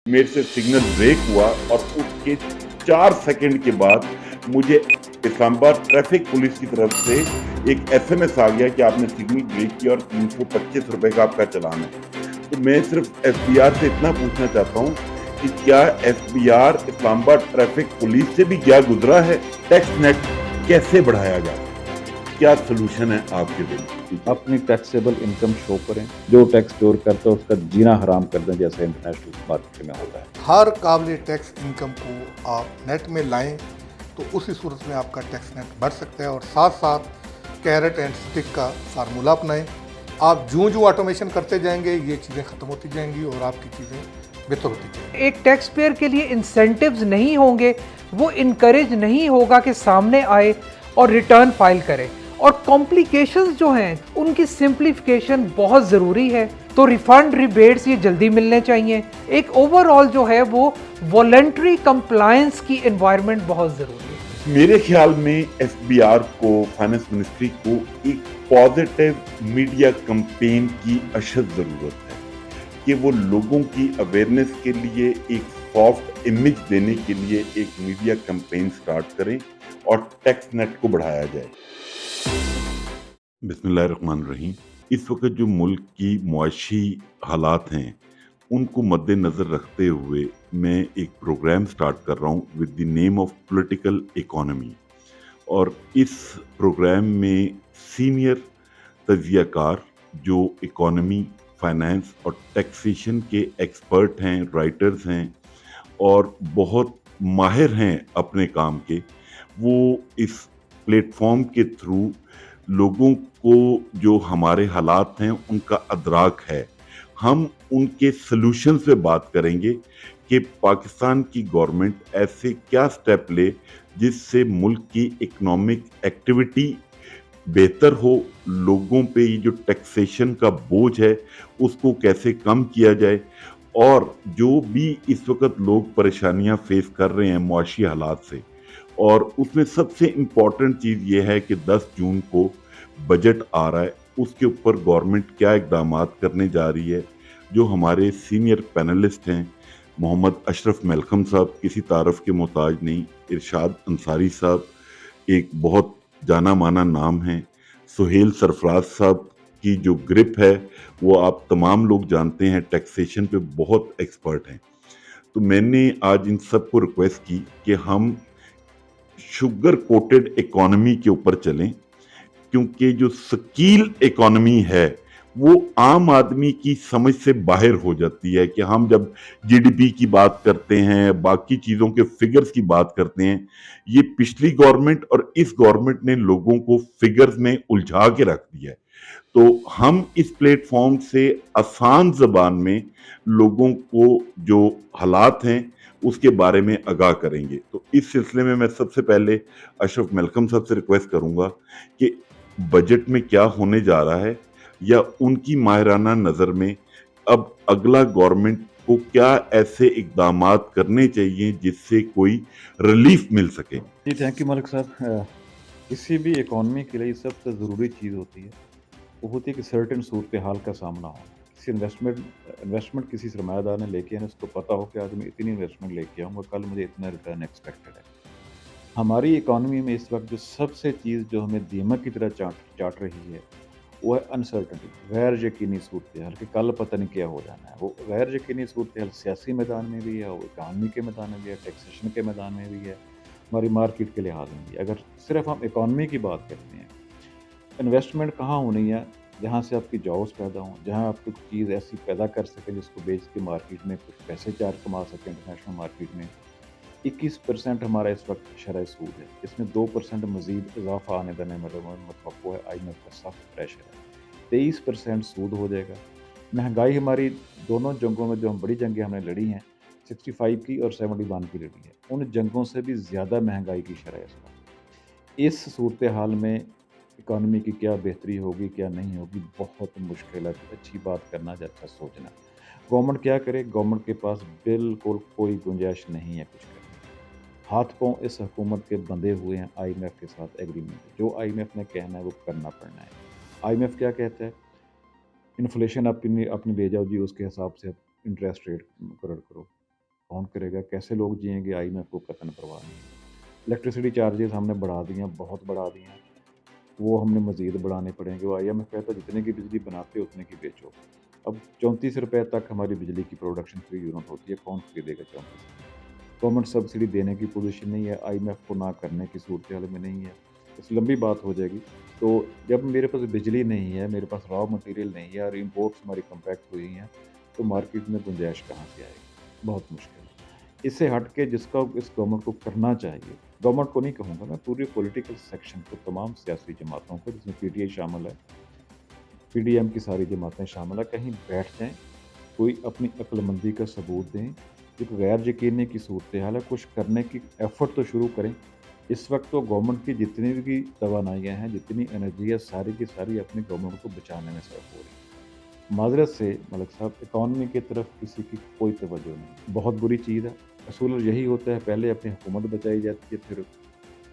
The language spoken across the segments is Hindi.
मेरे से सिग्नल ब्रेक हुआ और उसके 4 सेकंड के बाद मुझे इस्लामाबाद ट्रैफिक पुलिस की तरफ से एक एसएमएस आ गया कि आपने सिग्नल ब्रेक किया और 325 रुपए का आपका चालान है। तो मैं सिर्फ एफबीआर से इतना पूछना चाहता हूँ कि क्या एफबीआर इस्लामाबाद ट्रैफिक पुलिस से भी क्या गुजरा है? टैक्स नेट कैसे बढ़ाया जाए? क्या सॉल्यूशन है आपके लिए? अपनी टैक्सेबल इनकम शो करें, जो टैक्स चोर करता है उसका जीना हराम कर दें, जैसे इंटरनेशनल मार्केट में होता है। हर काबिल टैक्स इनकम को आप नेट में लाएं तो उसी सूरत में आपका टैक्स नेट बढ़ सकता है। और साथ साथ कैरेट एंड स्टिक का फार्मूला अपनाएं। आप जूं ऑटोमेशन करते जाएंगे ये चीज़ें ख़त्म होती जाएंगी और आपकी चीज़ें बेहतर होती जाएंगी। एक टैक्स पेयर के लिए इंसेंटिव्स नहीं होंगे, वो इनकरेज नहीं होगा कि सामने आए और रिटर्न फाइल करे। और कॉम्प्लिकेशंस जो हैं उनकी सिंप्लीफिकेशन बहुत ज़रूरी है। तो रिफंड रिबेट्स ये जल्दी मिलने चाहिए। एक ओवरऑल जो है वो वॉलंटरी कंप्लायंस की एनवायरनमेंट बहुत ज़रूरी है। मेरे ख्याल में एफबीआर को, फाइनेंस मिनिस्ट्री को एक पॉजिटिव मीडिया कैंपेन की अशद ज़रूरत है कि वो लोगों की अवेयरनेस के लिए एक सॉफ्ट इमेज देने के लिए एक मीडिया कैंपेन स्टार्ट करें और टैक्स नेट को बढ़ाया जाए। बिस्मिल्लाहिर्रहमानिर्रहीम। इस वक्त जो मुल्क की मुआशी हालात हैं उनको मद्देनज़र रखते हुए मैं एक प्रोग्राम स्टार्ट कर रहा हूँ with the name of political economy. और इस प्रोग्राम में सीनियर तज्ज़ियाकार जो इकोनॉमी, फाइनेंस और टैक्सेशन के एक्सपर्ट हैं, राइटर्स हैं और बहुत माहिर हैं अपने काम के, वो इस प्लेटफॉर्म के थ्रू लोगों को जो हमारे हालात हैं उनका अदराक है, हम उनके सलूशंस पे बात करेंगे कि पाकिस्तान की गवर्नमेंट ऐसे क्या स्टेप ले जिससे मुल्क की इकोनॉमिक एक्टिविटी बेहतर हो, लोगों पे ये जो टैक्सेशन का बोझ है उसको कैसे कम किया जाए और जो भी इस वक्त लोग परेशानियां फेस कर रहे हैं मुआशी हालात से। और उसमें सबसे इम्पॉर्टेंट चीज़ ये है कि 10 जून को बजट आ रहा है, उसके ऊपर गवर्नमेंट क्या इकदामात करने जा रही है। जो हमारे सीनियर पैनलिस्ट हैं, मोहम्मद अशरफ मलखम साहब किसी तारफ़ के मोहताज नहीं, इरशाद अंसारी साहब एक बहुत जाना माना नाम है, सुहेल सरफराज साहब की जो ग्रिप है वो आप तमाम लोग जानते हैं, टैक्सेशन पे बहुत एक्सपर्ट हैं। तो मैंने आज इन सबको रिक्वेस्ट की कि हम शुगर कोटेड इकोनॉमी के ऊपर चलें, क्योंकि जो स्कील इकोनॉमी है वो आम आदमी की समझ से बाहर हो जाती है कि हम जब जीडीपी की बात करते हैं, बाकी चीज़ों के फिगर्स की बात करते हैं, ये पिछली गवर्नमेंट और इस गवर्नमेंट ने लोगों को फिगर्स में उलझा के रख दिया है। तो हम इस प्लेटफॉर्म से आसान ज़बान में लोगों को जो हालात हैं उसके बारे में आगाह करेंगे। तो इस सिलसिले में मैं सबसे पहले अशरफ मलखम साहब से रिक्वेस्ट करूंगा कि बजट में क्या होने जा रहा है या उनकी माहिराना नज़र में अब अगला गवर्नमेंट को क्या ऐसे इकदामात करने चाहिए जिससे कोई रिलीफ मिल सके। जी, थैंक यू मलिक साहब। किसी भी इकॉनमी के लिए सबसे ज़रूरी चीज़ होती है, वो होती है कि सर्टेन सूरत हाल का सामना हो। किसी इन्वेस्टमेंट किसी सरमायादार ने लेके आना, उसको पता हो कि आज मैं इतनी इन्वेस्टमेंट लेके आऊँगा, कल मुझे इतना रिटर्न एक्सपेक्टेड है। हमारी इकॉनमी में इस वक्त जो सबसे चीज़ जो हमें दीमक की तरह चाट चाट रही है, वो है अनसर्टनिटी, गैर यकीनी सूरत हाल कि कल पता नहीं क्या हो जाना है। वो गैर यकीनी सूरत हाल सियासी मैदान में भी है, वो इकॉनमी के मैदान में भी है, टैक्सेशन के मैदान में भी है, हमारी मार्केट के लिहाज में भी। अगर सिर्फ हम इकॉनमी की बात करते हैं, इन्वेस्टमेंट कहाँ होनी है? जहाँ से आपकी जॉब्स पैदा हों, जहाँ आप कुछ चीज़ ऐसी पैदा कर सकें जिसको बेच के मार्केट में कुछ पैसे चार कमा सकें इंटरनेशनल मार्केट में। 21% हमारा इस वक्त शरह सूद है, इसमें 2% मज़ीद इजाफा आने देने मतवक्को है। IMF का सख्त प्रेशर है, 23% सूद हो जाएगा। महंगाई हमारी दोनों जंगों में जो हम बड़ी जंगें हमने लड़ी हैं, 65 की और 71 की लड़ी है, उन जंगों से भी ज़्यादा महंगाई की शरह है इस वक्त। इस सूरत हाल में इकॉनमी की क्या बेहतरी होगी, क्या नहीं होगी, बहुत मुश्किल है। अच्छी बात करना, अच्छा सोचना। गवर्नमेंट क्या करे? गवर्नमेंट के पास बिल्कुल कोई गुंजाइश नहीं है कुछ करने की। हाथ पाँव इस हुकूमत के बंधे हुए हैं IMF के साथ एग्रीमेंट। जो IMF ने कहना है वो करना पड़ना है। IMF क्या कहता है? इन्फ्लेशन अपनी अपनी ले जाओ जी, उसके हिसाब से इंटरेस्ट रेट मुकर्रर करो। कौन करेगा? कैसे लोग जिएँगे? आईएमएफ को कतई परवाह नहीं है। इलेक्ट्रिसिटी चार्जेस हमने बढ़ा दिए हैं, बहुत बढ़ा दिए हैं। वो हमने मज़ीद बढ़ाने पड़ेंगे। वो आईएमएफ कहता है जितने की बिजली बनाते हो उतने की बेचो। अब ₹34 तक हमारी बिजली की प्रोडक्शन फ्री यूनिट होती है, कौन खरीदेगा 34? गवर्नमेंट सब्सिडी देने की पोज़ीशन नहीं है, आईएमएफ को ना करने की सूरत-हाल में नहीं है। इससे लंबी बात हो जाएगी। तो जब मेरे पास बिजली नहीं है, मेरे पास रॉ मटेरियल नहीं है और इम्पोर्ट्स हमारी कम्पैक्ट हुई हैं, तो मार्केट में गुंजाइश कहाँ से आएगी? बहुत मुश्किल है। इससे हट के जिसका इस गवर्नमेंट को करना चाहिए, गवर्नमेंट को नहीं कहूँगा मैं, पूरे पॉलिटिकल सेक्शन को, तमाम सियासी जमातों को, जिसमें पीटीआई शामिल है, पीडीएम की सारी जमातें शामिल हैं, कहीं बैठ जाएँ, कोई अपनी अक्लमंदी का सबूत दें। एक गैर यकीनी की सूरत हाल है, कुछ करने की एफ़र्ट तो शुरू करें। इस वक्त तो गवर्नमेंट की जितनी भी तवानाइयाँ हैं, जितनी एनर्जी है, सारी की सारी अपनी गवर्नमेंट को बचाने में सर्फ हो रही है। माज़रत से मलिक साहब, इकॉनमी की तरफ किसी की कोई तवज्जो नहीं। बहुत बुरी चीज़ है। असूल यही होता है, पहले अपनी हुकूमत बचाई जाती है, फिर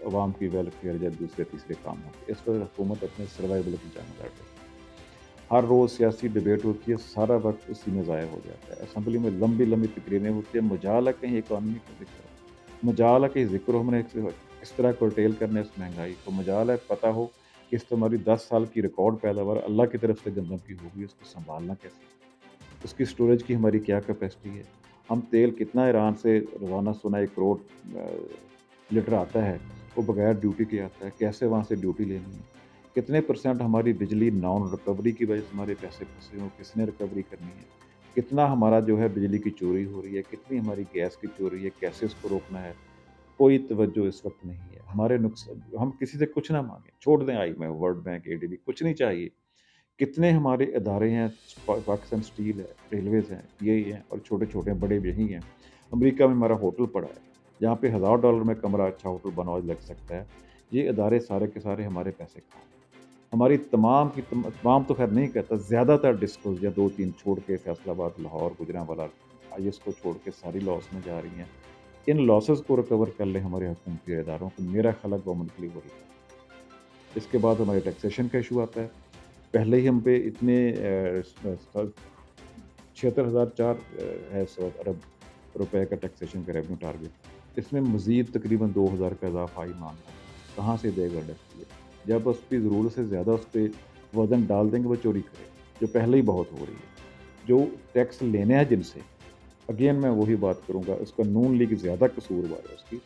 अवाम की वेलफेयर या दूसरे तीसरे काम होते हैं। इस पर हुकूमत अपने सर्वाइवल की जंग लड़ रही है। हर रोज़ सियासी डिबेट होती है, सारा वक्त उसी में ज़ाया हो जाता है। असेंबली में लंबी-लंबी तकरीरें होती हैं, मजाल है कहीं इकॉनमी का ज़िक्र हो, मजाल है कहीं ज़िक्र हो हमने इस तरह कर्टेल करने इस महंगाई को, मजाल है पता हो कि इस तुम्हारी 10 साल की रिकॉर्ड पैदावार अल्लाह की तरफ से गंदम की होगी, उसको सँभालना कैसे? उसकी स्टोरेज की हमारी क्या कैपेसिटी है? हम तेल कितना ईरान से रोज़ाना सुना 1 करोड़ लीटर आता है, वो बगैर ड्यूटी के आता है, कैसे वहाँ से ड्यूटी लेनी है? कितने परसेंट हमारी बिजली नॉन रिकवरी की वजह से हमारे पैसे फँसे हों, किसने रिकवरी करनी है? कितना हमारा जो है बिजली की चोरी हो रही है, कितनी हमारी गैस की चोरी है, कैसे इसको रोकना है? कोई तवज्जो इस वक्त नहीं है। हमारे हम किसी से कुछ ना माँगे, छोड़ दें आईएमएफ, वर्ल्ड बैंक, एडीबी, कुछ नहीं चाहिए। कितने हमारे इदारे हैं, पाकिस्तान स्टील है, रेलवेज़ हैं, यही हैं और छोटे-छोटे बड़े भी यही हैं। अमेरिका में हमारा होटल पड़ा है, जहाँ पे $1000 में कमरा अच्छा होटल बनवा लग सकता है। ये इदारे सारे के सारे हमारे पैसे खाएँ। हमारी तमाम तो ख़ैर नहीं कहता, ज़्यादातर डिस्कोज़ या 2-3 छोड़ के फैसलाबाद, लाहौर, गुजरांवाला, आईएस को छोड़ के सारी लॉस में जा रही हैं। इन लॉसेस को रिकवर कर लें हमारे हुकूमती इदारों को, मेरा ख़्याल है गवर्नमेंट के लिए वही है। इसके बाद हमारे टैक्सेशन का इशू आता है। पहले ही हम पे इतने 76,004 है 100 अरब रुपए का टैक्सेशन का रेवेन्यू टारगेट। इसमें मज़ीद तकरीबन 2,000 का इज़ाफ़ा ईमान है। कहाँ से देगा इंडस्ट्री? जब उस पे ज़रूरत से ज़्यादा उस पे वज़न डाल देंगे, वो चोरी करेगा, जो पहले ही बहुत हो रही है। जो टैक्स लेने हैं जिनसे, अगेन मैं वही बात करूँगा, उसका नून लीग ज़्यादा कसूरवार है उसकी।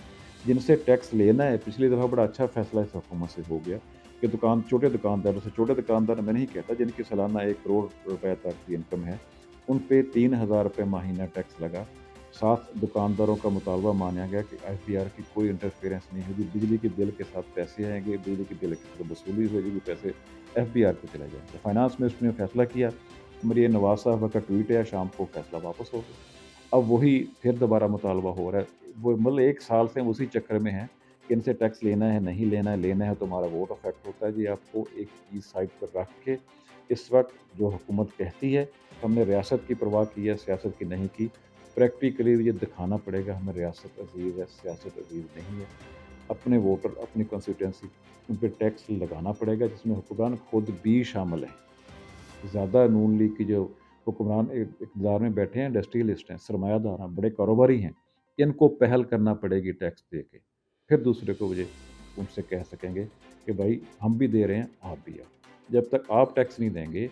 जिनसे टैक्स लेना है, पिछली दफ़ा बड़ा अच्छा फ़ैसला इस हुकूमत से हो गया कि छोटे दुकानदार मैं नहीं कहता, जिनकी सालाना 1 करोड़ रुपए तक की इनकम है, उन पे 3,000 रुपए महीना टैक्स लगा। 7 दुकानदारों का मुतालबा माना गया कि एफबीआर की कोई इंटरफेरेंस नहीं होगी, बिजली के बिल के साथ पैसे आएँगे, बिजली के बिल की तरफ वसूली हो जाएगी, पैसे एफबीआर को चले जाएँगे। फाइनेंस मिनिस्टर ने फैसला किया, मेरी नवाज़ साहब का ट्वीट है, शाम को फैसला वापस हो गया। अब वही फिर दोबारा मुतालबा हो रहा है। वो मतलब 1 साल से हम उसी चक्कर में हैं कि इनसे टैक्स लेना है, नहीं लेना है, लेना है तो हमारा वोट अफेक्ट होता है। जी, आपको एक चीज़ साइड पर रख के इस वक्त जो हुकूमत कहती है, हमने रियासत की परवाह की है, सियासत की नहीं की। प्रैक्टिकली ये दिखाना पड़ेगा हमें रियासत अज़ीज़ है, सियासत अज़ीज़ नहीं है। अपने वोटर, अपनी कंस्टिट्यूंसी, उन पे टैक्स लगाना पड़ेगा, जिसमें हुक्मरान खुद भी शामिल हैं। ज़्यादा नून लीग की जो हुक्मरान इक़्तिदार में बैठे हैं, इंडस्ट्रियलिस्ट हैं, सरमायादार हैं, बड़े कारोबारी हैं, इनको पहल करना पड़ेगी टैक्स दे के। फिर दूसरे को मुझे उनसे कह सकेंगे कि भाई हम भी दे रहे हैं, आप भी आओ। जब तक आप टैक्स नहीं देंगे,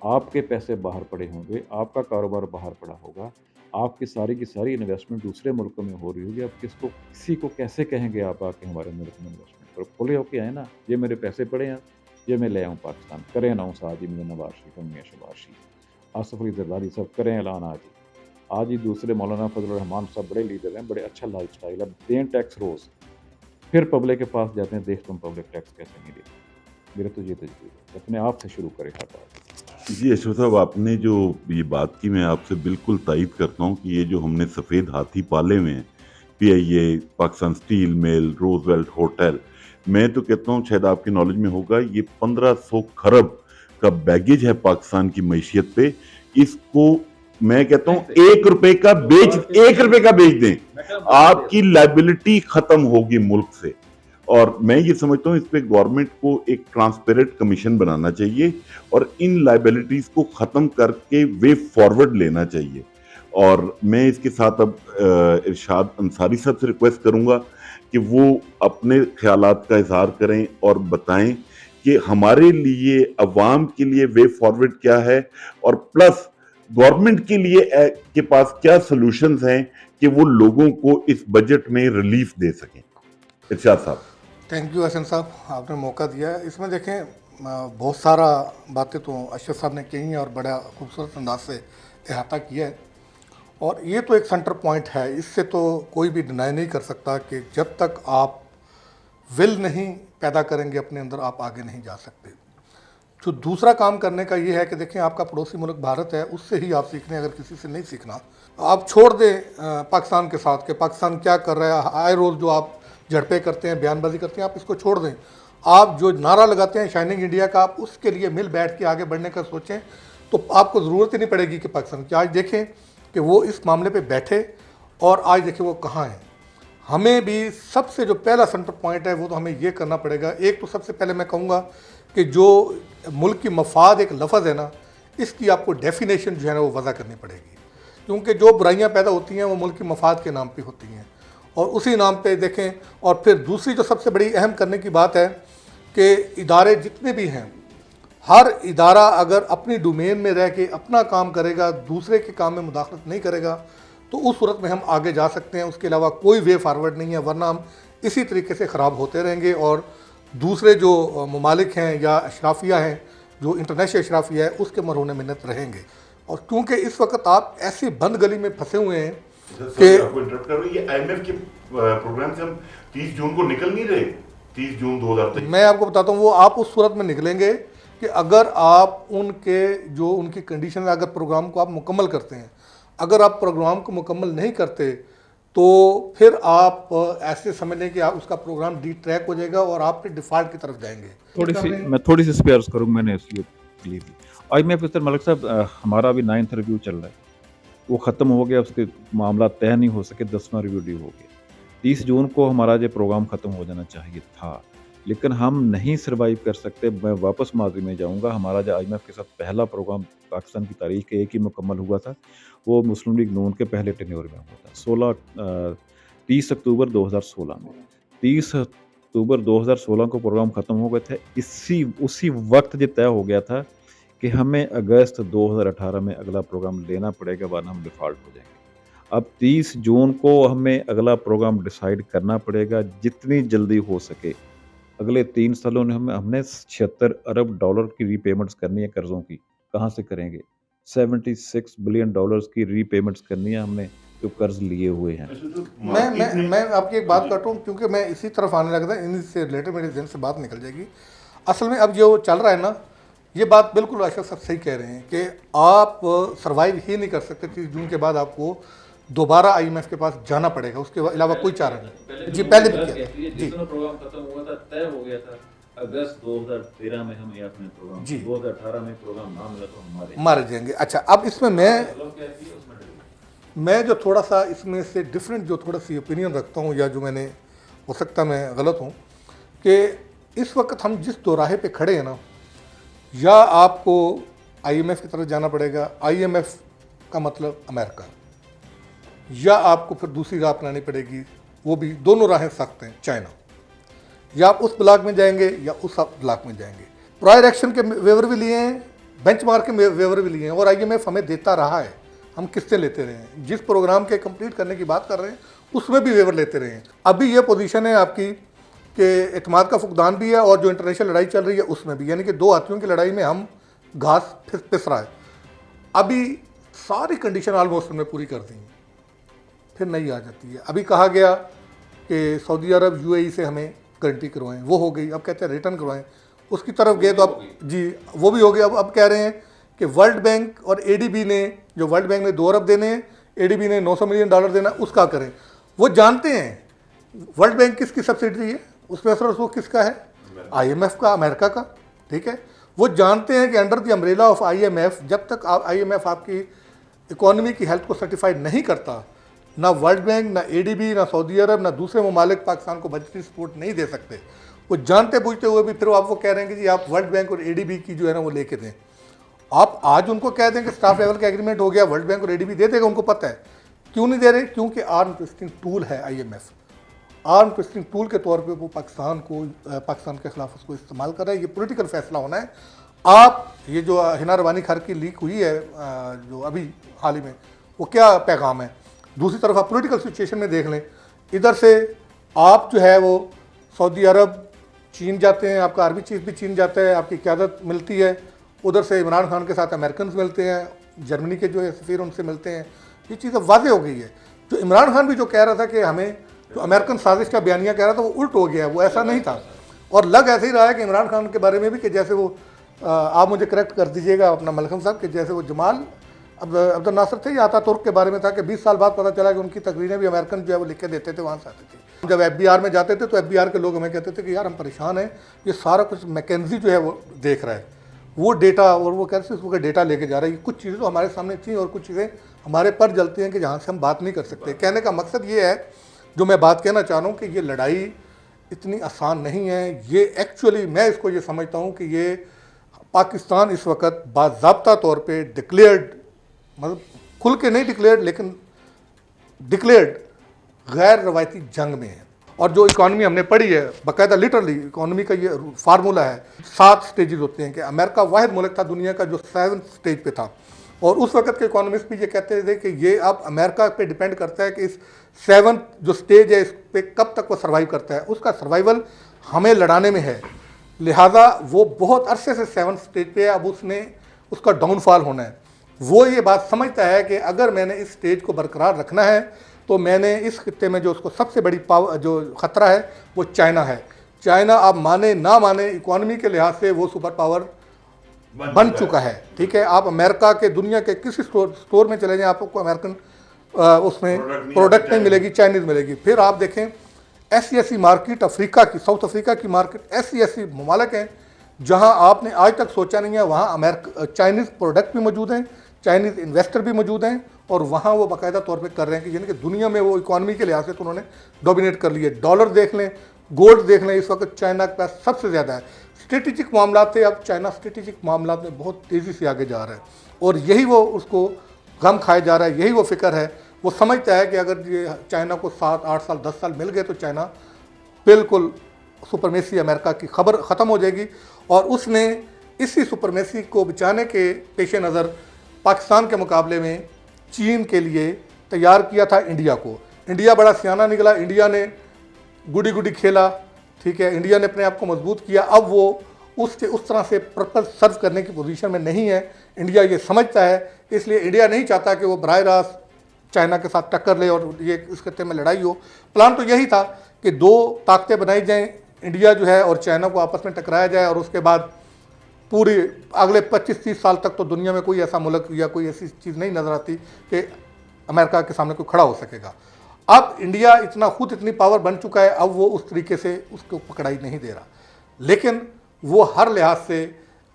आपके पैसे बाहर पड़े होंगे, आपका कारोबार बाहर पड़ा होगा, आपकी सारी की सारी इन्वेस्टमेंट दूसरे मुल्कों में हो रही होगी। अब किसी को कैसे कहेंगे आप आके हमारे मुल्क में इन्वेस्टमेंट करो? खुले होके आए ना, ये मेरे पैसे पड़े हैं, ये मैं ले आऊँ पाकिस्तान। करें अनाउंस आज ही नवाज़ शरीफ, मियां शहबाज शरीफ, आसिफ अली ज़रदारी साहब, करें ऐलान आज ही। आज ही दूसरे मौलाना फजल रहमान साहब बड़े लीडर हैं, बड़े अच्छा लाइफस्टाइल है, दें टैक्स रोज़। फिर पब्लिक के पास जाते हैं, देख तुम पब्लिक टैक्स कैसे नहीं देती। मेरे तो ये तजवीज़ है, अपने आप से शुरू करें हर बात। जी अशरफ साहब, आपने जो ये बात की, मैं आपसे बिल्कुल तायद करता हूँ कि ये जो हमने सफ़ेद हाथी पाले हुए हैं, PIA, Pakistan steel mill, Roosevelt hotel, मैं तो कहता हूँ शायद आपकी नॉलेज में होगा, ये 1500 खरब का बैगेज है पाकिस्तान की मैशियत पे। इसको मैं कहता हूँ 1 रुपए का बेच दें, आपकी लाइबिलिटी खत्म होगी मुल्क से। और मैं ये समझता हूँ इस पे गवर्नमेंट को एक ट्रांसपेरेंट कमीशन बनाना चाहिए और इन लाइबिलिटीज को खत्म करके वे फॉरवर्ड लेना चाहिए। और मैं इसके साथ अब इरशाद अंसारी साहब से रिक्वेस्ट करूंगा कि वो अपने ख्यालात का इजहार करें और बताएं कि हमारे लिए, अवाम के लिए वे फॉरवर्ड क्या है, और प्लस गवर्नमेंट के लिए के पास क्या सॉल्यूशंस हैं कि वो लोगों को इस बजट में रिलीफ दे सकें। इरशाद साहब। थैंक यू हसन साहब, आपने मौका दिया। इसमें देखें बहुत सारा बातें तो अशरफ साहब ने कही हैं और बड़ा खूबसूरत अंदाज से अहाता किया है, और ये तो एक सेंटर पॉइंट है। इससे तो कोई भी डिनाई नहीं कर सकता कि जब तक आप विल नहीं पैदा करेंगे अपने अंदर, आप आगे नहीं जा सकते। जो दूसरा काम करने का ये है कि देखें, आपका पड़ोसी मुल्क भारत है, उससे ही आप सीखने, अगर किसी से नहीं सीखना आप छोड़ दें पाकिस्तान के साथ कि पाकिस्तान क्या कर रहा है। आए रोज़ जो आप झड़पें करते हैं, बयानबाजी करते हैं, आप इसको छोड़ दें। आप जो नारा लगाते हैं शाइनिंग इंडिया का, आप उसके लिए मिल बैठ के आगे बढ़ने का सोचें, तो आपको ज़रूरत ही नहीं पड़ेगी कि पाकिस्तान की। आज देखें कि वो इस मामले पे बैठे और आज देखें वो कहाँ हैं। हमें भी सबसे जो पहला सेंटर पॉइंट है वो तो हमें ये करना पड़ेगा। एक तो सबसे पहले मैं कहूँगा कि जो मुल्क की मफाद एक लफ्ज़ है ना, इसकी आपको डेफिनेशन जो है ना वो वज़ा करनी पड़ेगी, क्योंकि जो बुराइयाँ पैदा होती हैं वो मुल्क की मफाद के नाम पे होती हैं, और उसी नाम पे देखें। और फिर दूसरी जो सबसे बड़ी अहम करने की बात है कि इदारे जितने भी हैं, हर इदारा अगर अपनी डोमेन में रह के अपना काम करेगा, दूसरे के काम में मुदाखलत नहीं करेगा, तो उस सूरत में हम आगे जा सकते हैं। उसके अलावा कोई वे फारवर्ड नहीं है, वरना हम इसी तरीके से ख़राब होते रहेंगे और दूसरे जो ममालिक हैं या अशराफिया हैं, जो इंटरनेशनल अशराफिया है, उसके मरहून मिन्नत रहेंगे। और क्योंकि इस वक्त आप ऐसी बंद गली में फंसे हुए हैं कि ये IMF के प्रोग्राम से हम 30 जून को निकल नहीं रहे। 30 जून 2023 मैं आपको बताता हूँ, वो आप उस सूरत में निकलेंगे कि अगर आप उनके जो उनकी कंडीशन है, अगर प्रोग्राम को आप मुकम्मल करते हैं। अगर आप प्रोग्राम को मुकम्मल नहीं करते तो फिर आप ऐसे समझ लें कि आप उसका प्रोग्राम डी ट्रैक हो जाएगा और आप फिर डिफ़ॉल्ट की तरफ जाएंगे। मैं थोड़ी सी स्पेयर्स करूँ, मैंने इसलिए ली थी। IMF मिस्टर मलिक साहब, हमारा अभी 9th रिव्यू चल रहा है, वो ख़त्म हो गया, उसके मामला तय नहीं हो सके, 10वां रिव्यू ड्यू हो गया। 30 जून को हमारा जो प्रोग्राम ख़त्म हो जाना चाहिए था, लेकिन हम नहीं सर्वाइव कर सकते। मैं वापस माजी में जाऊंगा। हमारा जो IMF के साथ पहला प्रोग्राम पाकिस्तान की तारीख के एक ही मुकम्मल हुआ था, वो मुस्लिम लीग नून के पहले टेन्योर में हुआ था 30 अक्टूबर 2016 में। 30 अक्टूबर 2016 को प्रोग्राम ख़त्म हो गए थे। उसी वक्त ये तय हो गया था कि हमें अगस्त 2018 में अगला प्रोग्राम लेना पड़ेगा, वरना हम डिफ़ॉल्ट हो जाएंगे। अब 30 जून को हमें अगला प्रोग्राम डिसाइड करना पड़ेगा जितनी जल्दी हो सके। अगले 3 सालों में हमने 76 अरब डॉलर की रीपेमेंट्स करनी है कर्ज़ों की। कहाँ से करेंगे? 76 बिलियन डॉलर्स की रीपेमेंट्स करनी है हमने, जो कर्ज लिए हुए हैं। मैं आपकी एक बात करता हूँ, क्योंकि मैं इसी तरफ आने लगा था, इन्हीं से रिलेटेड मेरे जहन से बात निकल जाएगी। असल में अब जो चल रहा है ना, ये बात बिल्कुल अशरफ साहब सही कह रहे हैं कि आप सर्वाइव ही नहीं कर सकते। 30 जून के बाद आपको दोबारा IMF के पास जाना पड़ेगा, उसके अलावा कोई चारा नहीं। जी पहले भी किया जी, प्रोग्राम खत्म हुआ था, तय हो गया था अगस्त 2013 में हम अपने प्रोग्राम जी 2018 में प्रोग्राम ना मिला तो हमारे मारे जाएंगे। अच्छा, अब इसमें मैं जो थोड़ा सा इसमें से डिफरेंट जो थोड़ा सी ओपिनियन रखता हूँ, या जो मैंने, हो सकता मैं गलत हूँ, कि इस वक्त हम जिस दोराहे पे खड़े हैं ना, या आपको IMF की तरफ जाना पड़ेगा, IMF का मतलब अमेरिका, या आपको फिर दूसरी राह अपनानी पड़ेगी, वो भी दोनों राहें सख्त हैं, चाइना। या आप उस ब्लॉक में जाएंगे या उस ब्लॉक में जाएंगे। प्रायर एक्शन के वेवर भी लिए हैं, बेंचमार्क के वेवर भी लिए हैं, और IMF हमें देता रहा है। हम किस्तें लेते रहे हैं, जिस प्रोग्राम के कंप्लीट करने की बात कर रहे हैं उसमें भी वेवर लेते रहे हैं। अभी ये पोजीशन है आपकी कि एतमाद का फुकदान भी है, और जो इंटरनेशनल लड़ाई चल रही है उसमें भी, यानी कि दो हाथियों की लड़ाई में हम घास पिस रहा है। अभी सारी कंडीशन ऑलमोस्ट हमने पूरी कर दी हैं, फिर नहीं आ जाती है। अभी कहा गया कि सऊदी अरब UAE से हमें गारंटी करवाएं, वो हो गई। अब कहते हैं रिटर्न करवाएं, उसकी तरफ गए तो अब जी वो भी हो गया। अब कह रहे हैं कि वर्ल्ड बैंक और ADB ने, जो वर्ल्ड बैंक ने 2 अरब देने हैं, ADB ने 900 मिलियन डॉलर देना, उसका करें। वो जानते हैं वर्ल्ड बैंक किसकी सब्सिडी है, उसमें असर वो किसका है, IMF का, अमेरिका का, ठीक है। वो जानते हैं कि under the umbrella of IMF, जब तक IMF आपकी इकोनॉमी की हेल्थ को सर्टिफाइड नहीं करता, ना वर्ल्ड बैंक, ना ADB, ना सऊदी अरब, ना दूसरे ममालिक पाकिस्तान को बजटी सपोर्ट नहीं दे सकते। वो जानते बूझते हुए भी फिर आप वो कह रहे हैं कि जी आप वर्ल्ड बैंक और ADB की जो है ना वो लेके दें। आप आज उनको कह दें कि स्टाफ लेवल का एग्रीमेंट हो गया, वर्ल्ड बैंक को रेडी भी दे देगा, उनको पता है। क्यों नहीं दे रहे? क्योंकि आर्म ट्विस्टिंग टूल है आईएमएफ। आर्म ट्विस्टिंग टूल के तौर पे वो पाकिस्तान के खिलाफ उसको इस्तेमाल कर रहा है। ये पॉलिटिकल फैसला होना है। आप ये जो हिना रवानी खर की लीक हुई है जो अभी हाल ही में, वो क्या पैगाम है? दूसरी तरफ आप पॉलिटिकल सिचुएशन में देख लें, इधर से आप जो है वो सऊदी अरब, चीन जाते हैं, आपका आर्मी चीफ भी चीन जाता है, आपकी क़यादत मिलती है। उधर से इमरान खान के साथ अमेरिकन मिलते हैं, जर्मनी के जो है सफ़ीर उनसे मिलते हैं। ये चीज़ें वाज़ेह हो गई है। जो इमरान खान भी जो कह रहा था कि हमें जो अमेरिकन साजिश का बयानिया कह रहा था वो उल्ट हो गया है, वो ऐसा नहीं था। और लग ऐसे ही रहा है कि इमरान खान के बारे में भी कि जैसे वो आप मुझे करेक्ट कर दीजिएगा अपना मलखम साहब, कि जैसे वो जमाल अब्दुल नासिर थे या तुर्क के बारे में था कि 20 साल बाद पता चला कि उनकी तकरीरें भी अमेरिकन जो है वो लिख के देते थे, वहाँ से आती थी। जब FBI में जाते थे तो FBI के लोग हमें कहते थे कि यार हम परेशान हैं, ये सारा कुछ मैकेंजी जो है वो देख रहा है, वो डेटा, और वो कैसे उसका डेटा लेके जा रहा है। कुछ चीज़ें तो हमारे सामने थी और कुछ चीज़ें हमारे पर जलती हैं कि जहाँ से हम बात नहीं कर सकते। कहने का मकसद ये है, जो मैं बात कहना चाह रहा हूँ, कि ये लड़ाई इतनी आसान नहीं है। ये एक्चुअली मैं इसको ये समझता हूँ कि ये पाकिस्तान इस वक्त बाज़ाब्ता तौर पे डिक्लेयर्ड, मतलब खुल के नहीं डिक्लेयर्ड, लेकिन डिक्लेयर्ड गैर रवायती जंग में है। और जो इकॉनमी हमने पढ़ी है, बाकायदा लिटरली इकॉनमी का ये फार्मूला है, 7 स्टेजेस होते हैं कि अमेरिका वाहिद मुल्क था दुनिया का जो 7th स्टेज पे था। और उस वक्त के इकोनॉमिस्ट भी ये कहते थे कि ये अब अमेरिका पे डिपेंड करता है कि इस 7th जो स्टेज है इस पे कब तक वो सर्वाइव करता है। उसका सर्वाइवल हमें लड़ाने में है, लिहाजा वो बहुत अरसे से 7th स्टेज पे है, अब उसका डाउनफॉल होना है। वो ये बात समझता है कि अगर मैंने इस स्टेज को बरकरार रखना है तो मैंने इस खित्ते में जो उसको सबसे बड़ी पावर जो ख़तरा है वो चाइना है। चाइना आप माने ना माने इकॉनमी के लिहाज से वो सुपर पावर बन चुका है। ठीक है, आप अमेरिका के दुनिया के किसी स्टोर में चले जाएं, आपको अमेरिकन उसमें प्रोडक्ट नहीं मिलेगी, चाइनीज़ मिलेगी। फिर आप देखें ऐसी मार्केट अफ्रीका की, साउथ अफ्रीका की मार्केट, ऐसी ममालिक हैं जहां आपने आज तक सोचा नहीं है, वहां चाइनीज़ प्रोडक्ट भी मौजूद हैं, चाइनीज़ इन्वेस्टर भी मौजूद हैं, और वहाँ वो बाकायदा तौर पे कर रहे हैं कि यानी कि दुनिया में वो इकॉनमी के लिहाज से तो उन्होंने डोमिनेट कर लिए। डॉलर देख लें, गोल्ड देख लें, इस वक्त चाइना के पास सबसे ज़्यादा है। स्ट्रेटेजिक मामला थे, अब चाइना स्ट्रेटेजिक मामला में बहुत तेज़ी से आगे जा रहा है, और यही वो उसको गम खाए जा रहा है, यही वो फिक्र है। वो समझता है कि अगर ये चाइना को 7, 8 साल, 10 साल मिल गए तो चाइना बिल्कुल सुपरमेसी अमेरिका की खबर ख़त्म हो जाएगी। और उसने इसी सुपरमेसी को बचाने के पेश नज़र पाकिस्तान के मुकाबले में चीन के लिए तैयार किया था इंडिया को। इंडिया बड़ा सियाना निकला, इंडिया ने गुडी गुडी खेला। ठीक है, इंडिया ने अपने आप को मजबूत किया। अब वो उस तरह से पर्पस सर्व करने की पोजीशन में नहीं है। इंडिया ये समझता है, इसलिए इंडिया नहीं चाहता कि वो बराह रास्त चाइना के साथ टक्कर ले और ये इस खत्ते में लड़ाई हो। प्लान तो यही था कि 2 ताकतें बनाई जाएं, इंडिया जो है और चाइना को आपस में टकराया जाए, और उसके बाद पूरी अगले 25-30 साल तक तो दुनिया में कोई ऐसा मुल्क या कोई ऐसी चीज़ नहीं नज़र आती कि अमेरिका के सामने कोई खड़ा हो सकेगा। अब इंडिया इतनी पावर बन चुका है, अब वो उस तरीके से उसको पकड़ाई नहीं दे रहा, लेकिन वो हर लिहाज से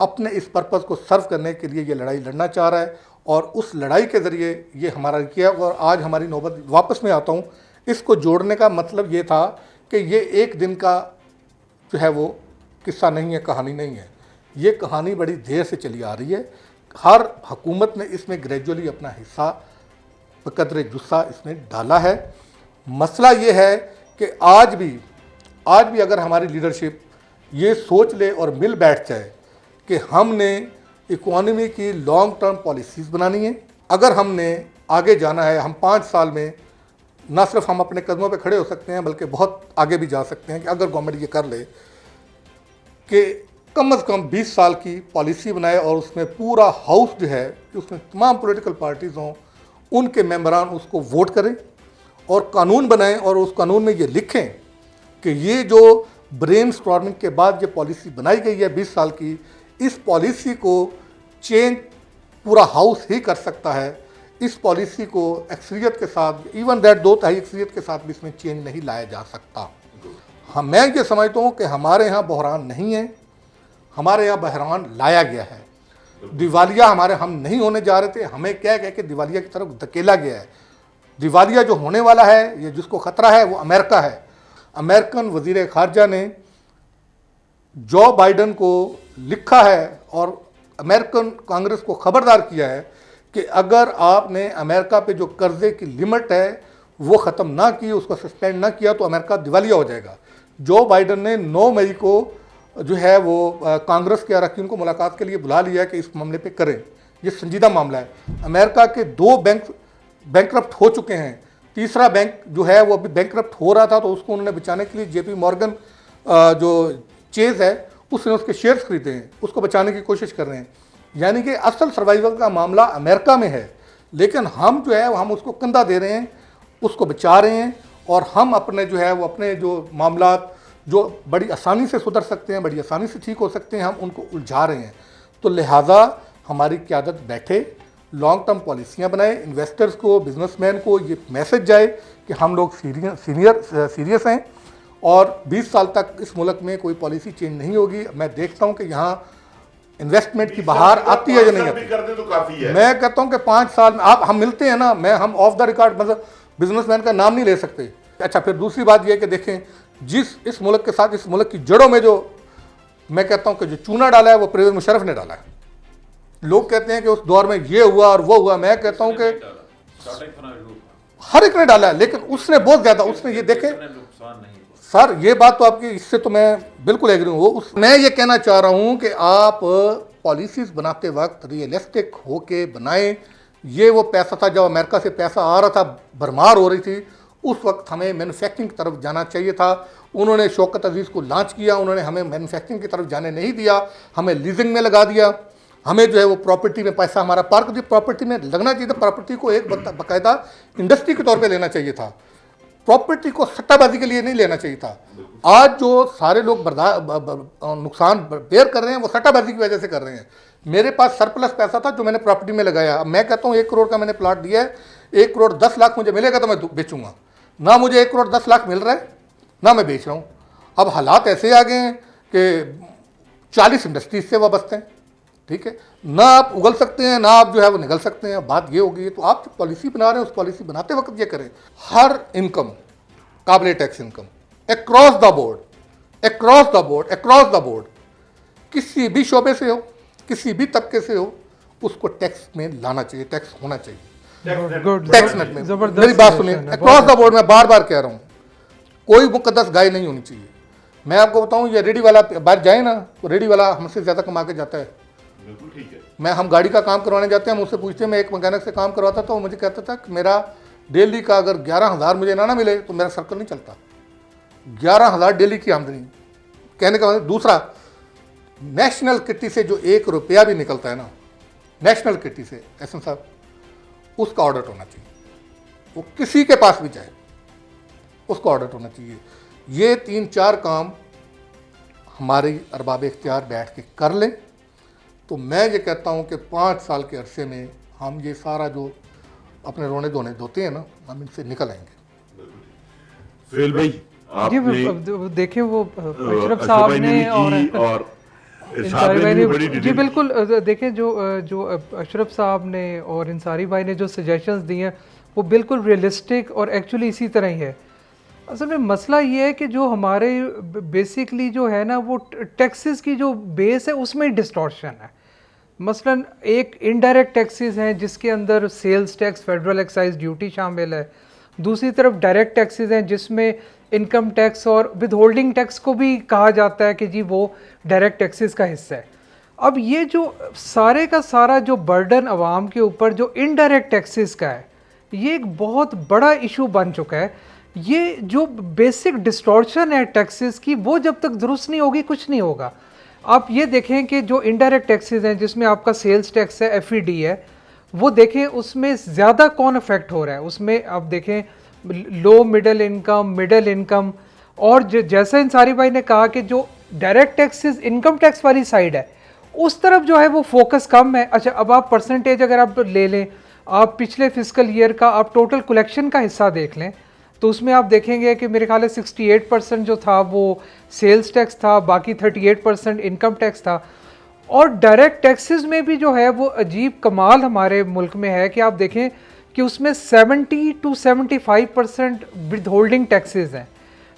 अपने इस पर्पज़ को सर्व करने के लिए ये लड़ाई लड़ना चाह रहा है, और उस लड़ाई के ज़रिए ये हमारा किया। और आज हमारी नौबत वापस में आता हूँ, इसको जोड़ने का मतलब ये था कि ये एक दिन का जो है वो किस्सा नहीं है, कहानी नहीं है। ये कहानी बड़ी देर से चली आ रही है। हर हुकूमत ने इसमें ग्रेजुअली अपना हिस्सा बकदरे जुस्सा इसमें डाला है। मसला ये है कि आज भी अगर हमारी लीडरशिप ये सोच ले और मिल बैठ जाए कि हमने इकोनॉमी की लॉन्ग टर्म पॉलिसीज़ बनानी है, अगर हमने आगे जाना है, हम 5 साल में ना सिर्फ हम अपने कदमों पे खड़े हो सकते हैं बल्कि बहुत आगे भी जा सकते हैं, कि अगर गवर्नमेंट ये कर ले कि कम से कम 20 साल की पॉलिसी बनाए और उसमें पूरा हाउस जो है कि उसमें तमाम पॉलिटिकल पार्टीज़ हों, उनके मेंबरान उसको वोट करें और कानून बनाएं, और उस कानून में ये लिखें कि ये जो ब्रेन स्टॉर्मिंग के बाद ये पॉलिसी बनाई गई है 20 साल की, इस पॉलिसी को चेंज पूरा हाउस ही कर सकता है। इस पॉलिसी को अक्सरियत के साथ, इवन दैट 2/3 अक्सरियत के साथ भी इसमें चेंज नहीं लाया जा सकता। हम मैं ये समझता हूँ कि हमारे यहाँ बहरान नहीं है, हमारे यहाँ बहरान लाया गया है। दिवालिया हम नहीं होने जा रहे थे, हमें क्या कह के दिवालिया की तरफ धकेला गया है। दिवालिया जो होने वाला है, ये जिसको ख़तरा है, वो अमेरिका है। अमेरिकन वज़ीर ख़ारजा ने जो बाइडन को लिखा है और अमेरिकन कांग्रेस को खबरदार किया है कि अगर आपने अमेरिका पे जो कर्जे की लिमिट है वो ख़त्म ना की, उसको सस्पेंड ना किया तो अमेरिका दिवालिया हो जाएगा। जो बाइडन ने 9 मई को जो है वो कांग्रेस के अरकान को मुलाकात के लिए बुला लिया है कि इस मामले पे करें। ये संजीदा मामला है। अमेरिका के 2 बैंक बैंकरप्ट हो चुके हैं, तीसरा बैंक जो है वो अभी बैंकरप्ट हो रहा था, तो उसको उन्होंने बचाने के लिए JP मॉर्गन जो चेज है उसने उसके शेयर्स खरीदे हैं, उसको बचाने की कोशिश कर रहे हैं। यानी कि असल सर्वाइवल का मामला अमेरिका में है, लेकिन हम जो है हम उसको कंधा दे रहे हैं, उसको बचा रहे हैं, और हम अपने जो है वो अपने जो मामला जो बड़ी आसानी से सुधर सकते हैं, बड़ी आसानी से ठीक हो सकते हैं, हम उनको उलझा रहे हैं। तो लिहाजा हमारी क़यादत बैठे, लॉन्ग टर्म पॉलिसियाँ बनाए, इन्वेस्टर्स को, बिजनेसमैन को ये मैसेज जाए कि हम लोग सीरियस हैं और 20 साल तक इस मुल्क में कोई पॉलिसी चेंज नहीं होगी। मैं देखता हूँ कि यहाँ इन्वेस्टमेंट की बहार आती है या नहीं आती। कर दे तो काफी है। मैं कहता हूँ कि 5 साल में आप हम मिलते हैं ना, हम ऑफ द रिकॉर्ड मतलब बिजनेसमैन का नाम नहीं ले सकते। अच्छा, फिर दूसरी बात यह कि देखें जिस इस मुल्क के साथ, इस मुल्क की जड़ों में जो मैं कहता हूँ कि जो चूना डाला है वो परवेज़ मुशर्रफ ने डाला है। लोग कहते हैं कि उस दौर में ये हुआ और वो हुआ, मैं कहता हूँ कि हर एक ने डाला है, लेकिन उसने बहुत ज़्यादा, उसने ये देखे सर, ये बात तो आपकी, इससे तो मैं बिल्कुल एग्री हूँ। मैं ये कहना चाह रहा हूँ कि आप पॉलिसीज़ बनाते वक्त रियलिस्टिक होके बनाएं। ये वो पैसा था, जब अमेरिका से पैसा आ रहा था, भरमार हो रही थी, उस वक्त हमें मैन्युफैक्चरिंग की तरफ जाना चाहिए था। उन्होंने शौकत अजीज़ को लॉन्च किया, उन्होंने हमें मैन्युफैक्चरिंग की तरफ जाने नहीं दिया, हमें लीजिंग में लगा दिया, हमें जो है वो प्रॉपर्टी में पैसा हमारा पार्क जो प्रॉपर्टी में लगना चाहिए था। प्रॉपर्टी को एक बाकायदा इंडस्ट्री के तौर पे लेना चाहिए था, प्रॉपर्टी को सट्टाबाजी के लिए नहीं लेना चाहिए था। आज जो सारे लोग नुकसान बेयर कर रहे हैं वो सट्टाबाजी की वजह से कर रहे हैं। मेरे पास सरप्लस पैसा था जो मैंने प्रॉपर्टी में लगाया। अब मैं कहता हूँ 1 करोड़ का मैंने प्लाट दिया है, 1 करोड़ 10 लाख मुझे मिलेगा तो मैं बेचूंगा। ना मुझे 1 करोड़ 10 लाख मिल रहा है, ना मैं बेच रहा हूँ। अब हालात ऐसे आ गए हैं कि 40 इंडस्ट्रीज से वाबस्ते हैं, ठीक है, ना आप उगल सकते हैं, ना आप जो है वो निगल सकते हैं। बात ये होगी, तो आप जो पॉलिसी बना रहे हैं उस पॉलिसी बनाते वक्त ये करें, हर इनकम काबिल tax income across the board, किसी भी शोबे से हो, किसी भी तबके से हो, उसको टैक्स में लाना चाहिए, टैक्स होना चाहिए, गुड, टैक्स नेट में। जबरदस्त मेरी बात सुनिए, सजेशन है, अक्रॉस द बोर्ड, मैं बार बार कह रहा हूँ, कोई मुकद्दस गाय नहीं होनी चाहिए। मैं आपको बताऊँ, ये रेडी वाला बाहर जाए ना, तो रेडी वाला हमसे ज़्यादा कमा के जाता है। बिल्कुल ठीक है। हम गाड़ी का काम करवाने जाते हैं, मुझसे पूछते हैं, मैं एक मैकेनिक से काम करवाता था, वो मुझे कहता था कि मेरा डेली का अगर 11,000 मुझे ना मिले तो मेरा सर्कल नहीं चलता। 11,000 डेली की आमदनी, कहने का मतलब। दूसरा, नेशनल किट्टी से जो 1 रुपया भी निकलता है ना, नेशनल किट्टी से, एहसन साहब, उसका ऑडिट होना चाहिए। वो किसी के पास भी जाए, उसका ऑडिट होना चाहिए। ये 3-4 काम हमारे अरबाब इख्तियार बैठ के कर लें, तो मैं ये कहता हूँ कि 5 साल के अरसे में हम ये सारा जो अपने रोने धोने धोते हैं ना, हम इनसे निकल आएंगे। सुहेल भाई, जी आपने देखें वो अशरफ साहब ने और इंसारी भाई ने, जी बिल्कुल, देखें जो अशरफ साहब ने और इंसारी भाई ने जो सजेशंस दिए हैं वो बिल्कुल रियलिस्टिक और एक्चुअली इसी तरह ही है। असल में मसला ये है कि जो हमारे बेसिकली जो है ना वो टैक्सेस की जो बेस है उसमें डिस्टॉर्शन है। मसलन एक इनडायरेक्ट टैक्सेस हैं जिसके अंदर sales tax, federal excise duty शामिल है। दूसरी तरफ डायरेक्ट टैक्सेस हैं जिसमें इनकम टैक्स और विद होल्डिंग टैक्स को भी कहा जाता है कि जी वो डायरेक्ट टैक्सेस का हिस्सा है। अब ये जो सारे का सारा जो बर्डन आवाम के ऊपर जो इनडायरेक्ट टैक्सेस का है, ये एक बहुत बड़ा इशू बन चुका है। ये जो बेसिक डिस्टॉर्शन है टैक्सेस की, वो जब तक दुरुस्त नहीं होगी कुछ नहीं होगा। आप ये देखें कि जो इनडायरेक्ट टैक्सेस हैं जिसमें आपका सेल्स टैक्स है, FED है, वो देखें उसमें ज़्यादा कौन अफेक्ट हो रहा है। उसमें आप देखें लो मिडिल इनकम, और जैसा इंसारी भाई ने कहा कि जो डायरेक्ट टैक्सेस इनकम टैक्स वाली साइड है उस तरफ जो है वो फोकस कम है। अच्छा, अब आप परसेंटेज अगर आप ले लें, आप पिछले फिस्कल ईयर का आप टोटल कलेक्शन का हिस्सा देख लें, तो उसमें आप देखेंगे कि मेरे ख्याल है 68% जो था वो सेल्स टैक्स था, बाकी 38% इनकम टैक्स था। और डायरेक्ट टैक्सेस में भी जो है वो अजीब कमाल हमारे मुल्क में है कि आप देखें कि उसमें 70 to 75% विद होल्डिंग टैक्सेस हैं,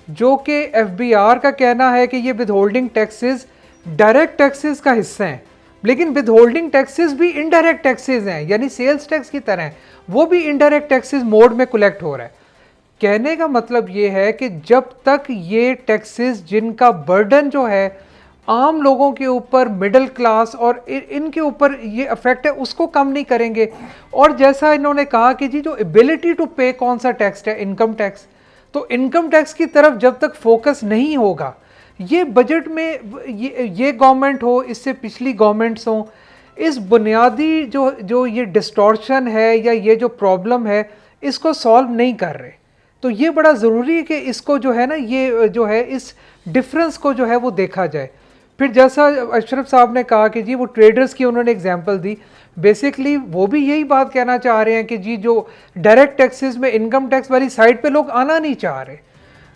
जो कि FBR का कहना है कि ये with holding taxes direct taxes का हिस्सा हैं। लेकिन विद होल्डिंग टैक्सेस भी इनडायरेक्ट टैक्सेस हैं, यानी सेल्स टैक्स की तरह हैं, वो भी इनडायरेक्ट टैक्सेस मोड में कलेक्ट हो रहा है। कहने का मतलब ये है कि जब तक ये टैक्सेस जिनका बर्डन जो है आम लोगों के ऊपर, मिडिल क्लास और इनके ऊपर ये अफेक्ट है, उसको कम नहीं करेंगे। और जैसा इन्होंने कहा कि जी जो एबिलिटी टू पे कौन सा टैक्स है, इनकम टैक्स, तो इनकम टैक्स की तरफ जब तक फोकस नहीं होगा, ये बजट में ये गवर्नमेंट हो, इससे पिछली गवर्नमेंट्स हों, इस बुनियादी जो ये डिस्टॉर्शन है या ये जो प्रॉब्लम है, इसको सॉल्व नहीं कर रहे। तो ये बड़ा ज़रूरी है कि इसको जो है ना, ये जो है इस डिफरेंस को जो है वो देखा जाए। फिर जैसा अशरफ साहब ने कहा कि जी वो ट्रेडर्स की उन्होंने एग्जांपल दी, बेसिकली वो भी यही बात कहना चाह रहे हैं कि जी जो डायरेक्ट टैक्सेस में इनकम टैक्स वाली साइड पे लोग आना नहीं चाह रहे।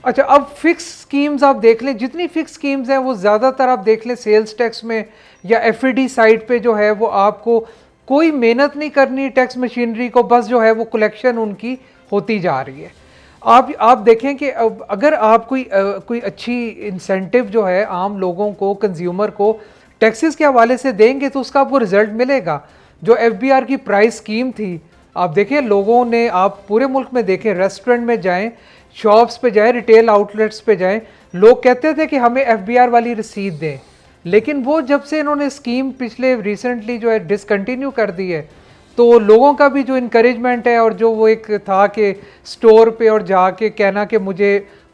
अच्छा, अब फिक्स स्कीम्स आप देख लें, जितनी फिक्स स्कीम्स हैं वो ज़्यादातर आप देख लें सेल्स टैक्स में या एफईडी साइड पे जो है वो आपको कोई मेहनत नहीं करनी टैक्स मशीनरी को, बस जो है वो कलेक्शन उनकी होती जा रही है। आप देखें कि अगर आप कोई अच्छी इंसेंटिव जो है आम लोगों को, कंज्यूमर को टैक्सेस के हवाले से देंगे तो उसका आपको रिजल्ट मिलेगा। जो एफबीआर की प्राइस स्कीम थी, आप देखें लोगों ने, आप पूरे मुल्क में देखें, रेस्टोरेंट में जाएं, शॉप्स पे जाएं, रिटेल आउटलेट्स पे जाएं, लोग कहते थे कि हमें एफबीआर वाली रसीद दें। लेकिन वो जब से इन्होंने स्कीम पिछले रिसेंटली जो है डिसकंटिन्यू कर दी है, तो लोगों का भी जो इनकरेजमेंट है और जो वो एक था कि स्टोर पे और जाके कहना कि मुझे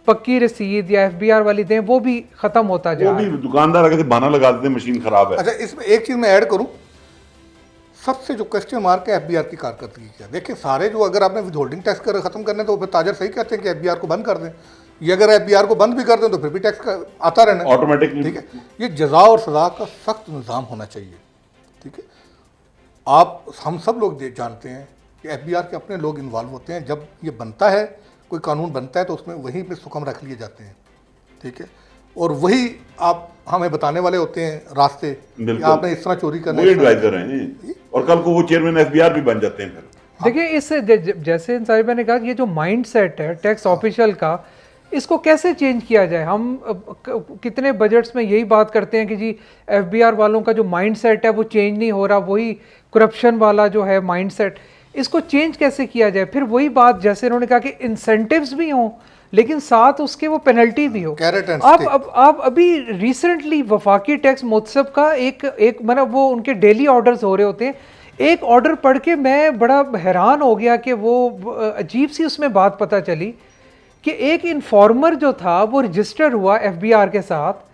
पक्की रसीद या एफबीआर वाली दें, वो भी खत्म होता जा रहा है। वो भी दुकानदार अगर बहाना लगा देते हैं मशीन खराब है। अच्छा, इसमें एक चीज़ मैं ऐड करूं, सबसे जो क्वेश्चन मार्क है एफबीआर की कारकर्दगी क्या। देखिए सारे जो, अगर आपने विद होल्डिंग टैक्स कर खत्म करने तो फिर ताजर सही कहते हैं कि एफबीआर को बंद कर दें। ये अगर एफबीआर को बंद भी कर दें तो फिर भी टैक्स आता रहना ऑटोमेटिक। ठीक है, ये जजा और सजा का सख्त निज़ाम होना चाहिए। ठीक है, हम सब लोग जानते हैं कि एफबीआर के अपने लोग इन्वॉल्व होते हैं। जब ये बनता है, कोई कानून बनता है तो उसमें वहीं पे सुकम रख लिए जाते हैं। ठीक है, और वही आप हमें बताने वाले होते हैं रास्ते कि आपने इस तरह चोरी करना है, एडवाइजर हैं और कल को वो चेयरमैन एफबीआर भी बन जाते हैं फिर। देखिए इससे जैसे इन साहिबा ने कहा, ये जो माइंडसेट है टैक्स ऑफिशियल का, इसको कैसे चेंज किया जाए। हम कितने बजट्स में यही बात करते हैं कि जी एफबीआर वालों का जो माइंडसेट है वो चेंज नहीं हो रहा, वही करप्शन वाला जो है माइंडसेट, इसको चेंज कैसे किया जाए। फिर वही बात जैसे उन्होंने कहा कि इंसेंटिव्स भी हों लेकिन साथ उसके वो पेनल्टी भी हो। आप अभी रिसेंटली वफाकी टैक्स मुतसब का एक मतलब वो उनके डेली ऑर्डर्स हो रहे होते हैं, एक ऑर्डर पढ़ के मैं बड़ा हैरान हो गया कि वो अजीब सी उसमें बात पता चली कि एक इन्फॉर्मर जो था वो रजिस्टर हुआ एफबीआर के साथ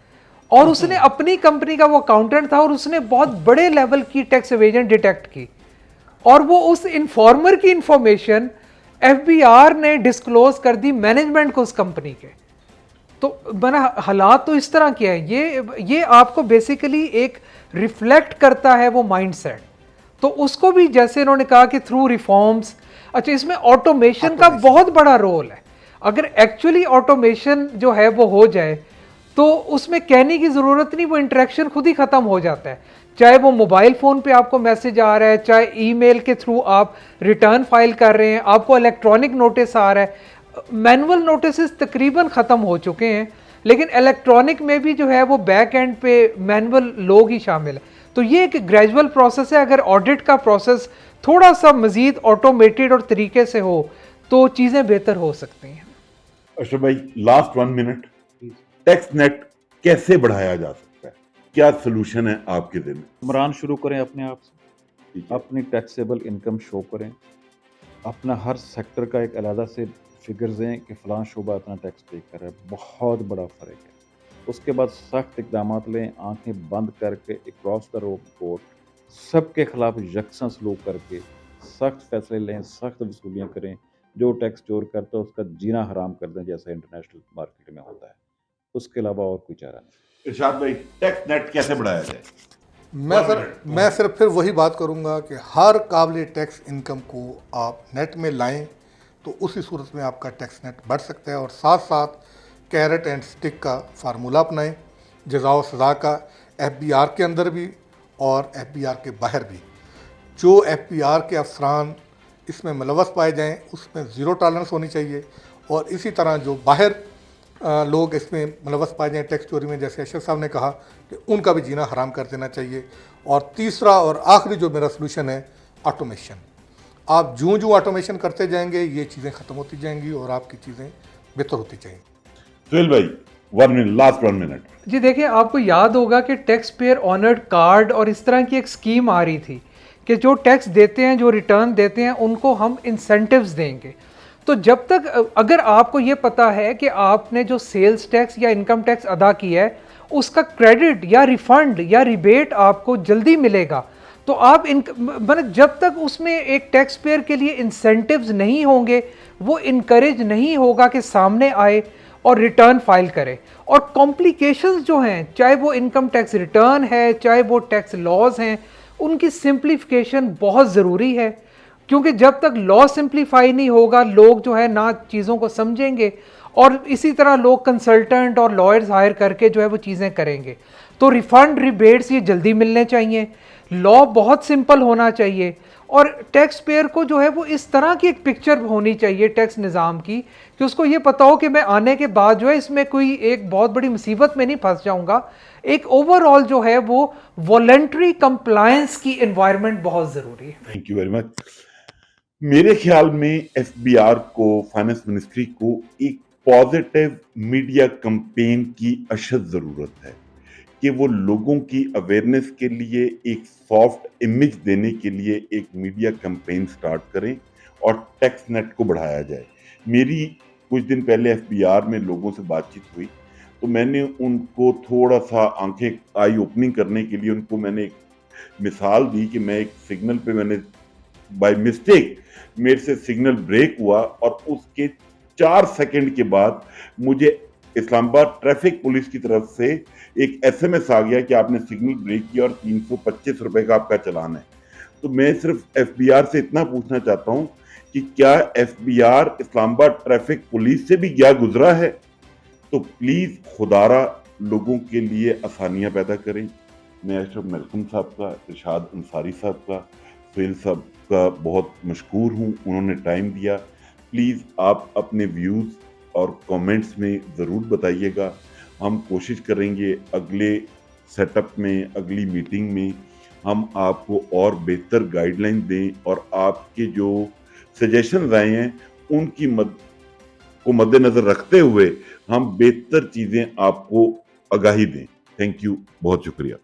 और उसने अपनी कंपनी का वो अकाउंटेंट था और उसने बहुत बड़े लेवल की टैक्स एवेजन डिटेक्ट की और वो उस इन्फॉर्मर की इंफॉर्मेशन एफबीआर ने डिस्क्लोज कर दी मैनेजमेंट को उस कंपनी के। तो बना हालात तो इस तरह के हैं, ये आपको बेसिकली एक रिफ्लेक्ट करता है वो माइंडसेट। तो उसको भी जैसे इन्होंने कहा कि थ्रू रिफॉर्म्स, अच्छा इसमें ऑटोमेशन का बहुत बड़ा रोल है। अगर एक्चुअली ऑटोमेशन जो है वो हो जाए तो उसमें कहने की ज़रूरत नहीं, वो इंटरेक्शन खुद ही ख़त्म हो जाता है। चाहे वो मोबाइल फ़ोन पे आपको मैसेज आ रहा है, चाहे ईमेल के थ्रू आप रिटर्न फाइल कर रहे हैं, आपको इलेक्ट्रॉनिक नोटिस आ रहा है। मैनुअल नोटिस तकरीबन ख़त्म हो चुके हैं, लेकिन इलेक्ट्रॉनिक में भी जो है वो बैक एंड पे मैनुअल लोग ही शामिल है। तो ये एक ग्रेजुअल प्रोसेस है। अगर ऑडिट का प्रोसेस थोड़ा सा मज़ीद ऑटोमेटेड और तरीके से हो तो चीज़ें बेहतर हो सकती हैं। अशरफ भाई, लास्ट 1 मिनट, टैक्स नेट कैसे बढ़ाया जा सकता है, क्या सोल्यूशन है आपके दिन में? इमरान शुरू करें अपने आप से, अपनी टैक्सेबल इनकम शो करें, अपना हर सेक्टर का एक अलग से फिगर्स दें कि फ़लाँ शोबा इतना टैक्स पे कर रहा है, बहुत बड़ा फ़र्क है। उसके बाद सख्त इकदाम लें, आंखें बंद करके अक्रॉस द कोर्ट सबके खिलाफ यकसा सलूक करके सख्त फैसले लें, सख्त वसूलियाँ करें। जो टैक्स चोर करता है उसका जीना हराम कर दें, जैसा इंटरनेशनल मार्केट में होता है। उसके अलावा और कोई चारा नहीं। इरशाद भाई, टैक्स नेट कैसे बढ़ाया जाए? मैं सिर्फ फिर वही बात करूंगा कि हर काबिल टैक्स इनकम को आप नेट में लाएं तो उसी सूरत में आपका टैक्स नेट बढ़ सकता है। और साथ साथ कैरेट एंड स्टिक का फार्मूला अपनाएं, जज़ा व सज़ा का, एफबीआर के अंदर भी और एफबीआर के बाहर भी। जो एफबीआर के अफसरान इसमें मुलव्वस पाए जाएं उसमें ज़ीरो टॉलरेंस होनी चाहिए, और इसी तरह जो बाहर लोग इसमें मुलव्वस पाए जाएँ टैक्स चोरी में, जैसे अशरफ साहब ने कहा कि उनका भी जीना हराम कर देना चाहिए। और तीसरा और आखिरी जो मेरा सोल्यूशन है, ऑटोमेशन। आप जूँ ऑटोमेशन करते जाएंगे ये चीज़ें ख़त्म होती जाएंगी और आपकी चीज़ें बेहतर होती जाएंगी। सुहेल भाई, 1 मिनट, लास्ट 1 मिनट। जी देखिए, आपको याद होगा कि टैक्स पेयर ऑनर्ड कार्ड और इस तरह की एक स्कीम आ रही थी कि जो टैक्स देते हैं, जो रिटर्न देते हैं, उनको हम इंसेंटिव्स देंगे। तो जब तक अगर आपको ये पता है कि आपने जो सेल्स टैक्स या इनकम टैक्स अदा किया है उसका क्रेडिट या रिफंड या रिबेट आपको जल्दी मिलेगा, तो आप मतलब जब तक उसमें एक टैक्स पेयर के लिए इंसेंटिव्स नहीं होंगे, वो इनकरेज नहीं होगा कि सामने आए और रिटर्न फाइल करे। और कॉम्प्लिकेशंस जो हैं, चाहे वो इनकम टैक्स रिटर्न है, चाहे वो टैक्स लॉज हैं, उनकी सिंप्लीफिकेशन बहुत ज़रूरी है। क्योंकि जब तक लॉ सिंप्लीफाई नहीं होगा, लोग जो है ना चीज़ों को समझेंगे, और इसी तरह लोग कंसल्टेंट और लॉयर्स हायर करके जो है वो चीज़ें करेंगे। तो रिफंड रिबेट्स ये जल्दी मिलने चाहिए, लॉ बहुत सिंपल होना चाहिए, और टैक्स पेयर को जो है वो इस तरह की एक पिक्चर होनी चाहिए टैक्स निज़ाम की कि उसको ये पता हो कि मैं आने के बाद जो है इसमें कोई एक बहुत बड़ी मुसीबत में नहीं फंस जाऊंगा। एक ओवरऑल जो है वो वॉलंटरी कंप्लायंस की एनवायरनमेंट बहुत ज़रूरी है। Thank you very much. मेरे ख्याल में एफबीआर को, फाइनेंस मिनिस्ट्री को एक पॉजिटिव मीडिया कैंपेन की अशद ज़रूरत है कि वो लोगों की अवेयरनेस के लिए एक सॉफ्ट इमेज देने के लिए एक मीडिया कैंपेन स्टार्ट करें और टैक्स नेट को बढ़ाया जाए। मेरी कुछ दिन पहले एफबीआर में लोगों से बातचीत हुई, तो मैंने उनको थोड़ा सा आंखें आई ओपनिंग करने के लिए उनको मैंने एक मिसाल दी कि मैं एक सिग्नल पे मैंने बाय मिस्टेक मेरे से सिग्नल ब्रेक हुआ और उसके 4 सेकंड के बाद मुझे इस्लामाबाद ट्रैफिक पुलिस की तरफ से एक एसएमएस आ गया कि आपने सिग्नल ब्रेक किया और 325 रुपए का आपका चालान है। तो मैं सिर्फ एफबीआर से इतना पूछना चाहता हूं कि क्या एफबीआर इस्लामाबाद ट्रैफिक पुलिस से भी क्या गुजरा है? तो प्लीज खुदारा लोगों के लिए आसानियां पैदा करें। मैं अशरफ मलकम साहब का, इरशाद अंसारी साहब का, सुहेल साहब का बहुत मशकूर हूँ, उन्होंने टाइम दिया। प्लीज़ आप अपने व्यूज़ और कमेंट्स में ज़रूर बताइएगा। हम कोशिश करेंगे अगले सेटअप में, अगली मीटिंग में हम आपको और बेहतर गाइडलाइन दें और आपके जो सजेशंस आए हैं उनकी को मद्देनज़र रखते हुए हम बेहतर चीज़ें आपको आगाही दें। थैंक यू, बहुत शुक्रिया।